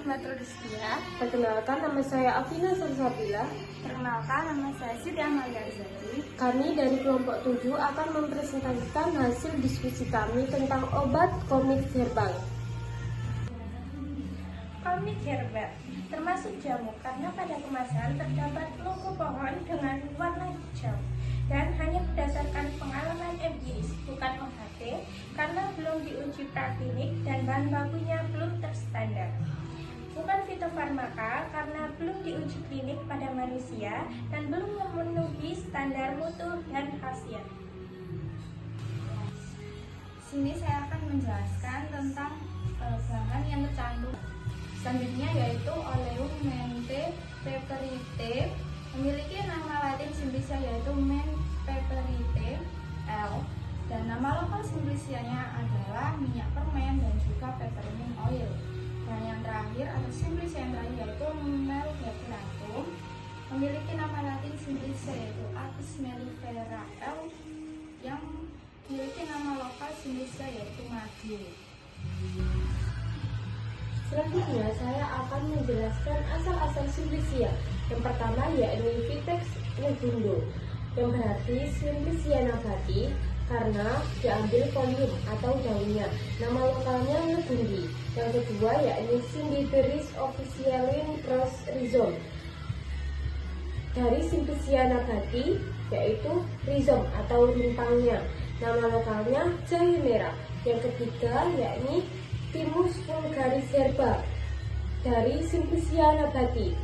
Rahmatullah. Perkenalkan, nama saya Afina Salsabila. Perkenalkan, nama saya Siti Amalia Arzati. Kami dari kelompok 7 akan mempresentasikan hasil diskusi kami tentang obat komik herbal. Komik herbal termasuk jamu karena pada kemasan terdapat logo pohon dengan warna hijau dan hanya berdasarkan pengalaman empiris, bukan OHT, karena belum diuji praklinik dan bahan bakunya belum terstandar. Bukan fitofarmaka karena belum diuji klinik pada manusia dan belum memenuhi standar mutu dan khasiat. Sini saya akan menjelaskan tentang bahan yang tercantum. Selanjutnya yaitu Oleum menthe peperite, memiliki nama latin simplicia yaitu menthe peperite L, dan nama lokal simplicianya adalah minyak permen dan juga peppermint oil. Dan yang terakhir atau simplicia yang terakhir yaitu mel depuratum, memiliki nama latin simplicia yaitu Apis mellifera L, yang memiliki nama lokal simplicia yaitu madu. Selanjutnya saya akan menjelaskan asal-asal simplicia. Yang pertama yakni Vitex negundo, yang berarti Simplicia nabati karena diambil folium atau daunnya. Nama lokalnya negundi. Yang kedua yakni Cimbiberis officinalis pros rhizome, dari Simplicia nabati yaitu rhizome atau rintangnya. Nama lokalnya jahe merah. Yang ketiga yakni Thymus vulgaris herba, dari Simplicia nabati,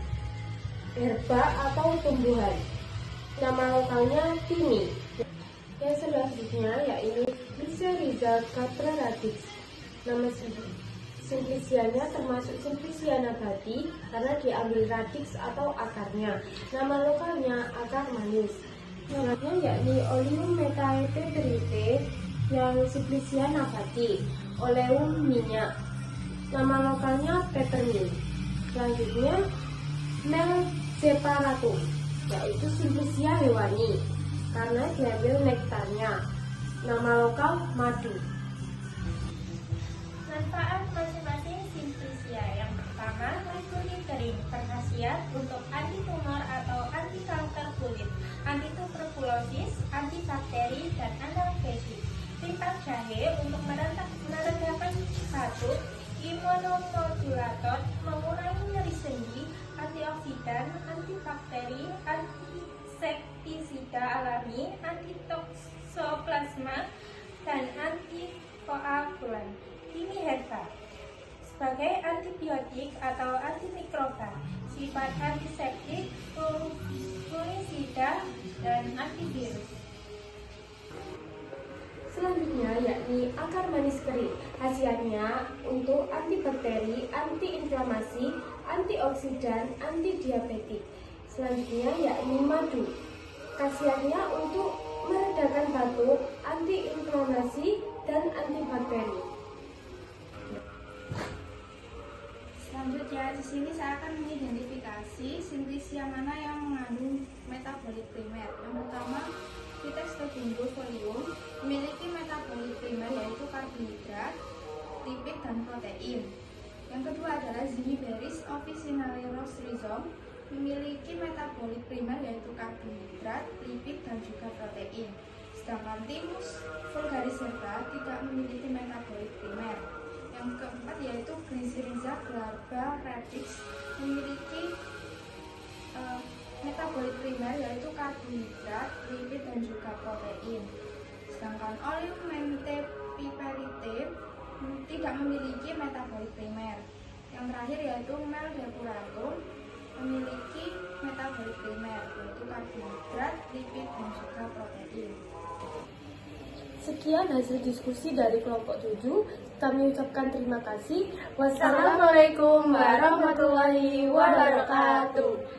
herba atau tumbuhan. Nama lokalnya timi. Yang selanjutnya yaitu Glycyrrhiza capreolata. Nama simplicianya termasuk Simplicia nabati karena diambil radix atau akarnya. Nama lokalnya akar manis. Namanya yakni Oleum methae peperite, yang Simplicia nabati, oleum minyak. Nama lokalnya peppermint. Selanjutnya Mel separatum, yaitu Simplicia hewani karena diambil nektarnya. Nama lokal madu. Manfaat masing-masing Simplicia. Yang pertama, leguri kering, berkhasiat untuk anti tumor atau anti kanker kulit, anti tuberkulosis, anti bakteri dan analgesik. Lipat jahe untuk meredakan batuk, imunomodulator, mengurangi nyeri sendi, antioksidan, antibakteri, antisektisida alami, antitoksoplasma, dan antikoagulan. Timi herba sebagai antibiotik atau antimikroba, sifat antiseptik, fungisida, dan antivirus. Selanjutnya yakni akar manis kering. Khasiatnya untuk antibakteri, antiinflamasi, antioksidan, antidiabetik. Selanjutnya yakni madu. Khasiatnya untuk meredakan batuk, antiinflamasi, dan antibakteri. Selanjutnya di sini saya akan mengidentifikasi Simplicia mana yang mengandung metabolit primer. Yang pertama, Vitex negundo folium memiliki metabolit primer yaitu karbohidrat, lipid, dan protein. Yang kedua adalah Cimbiberis officinalis rhizome memiliki metabolit primer yaitu karbohidrat, lipid, dan juga protein. Sedangkan Thymus vulgaris herba tidak memiliki metabolit primer. Yang keempat yaitu Glycyrrhiza glabra radix memiliki metabolit primer yaitu karbohidrat, lipid, dan juga protein. Sedangkan Oleum menthe peperite tidak memiliki metabolit primer. Yang terakhir yaitu Mel depuratum memiliki metabolit primer yaitu karbohidrat, lipid, dan juga protein. Sekian hasil diskusi dari kelompok 7. Kami ucapkan terima kasih. Wassalamualaikum warahmatullahi wabarakatuh.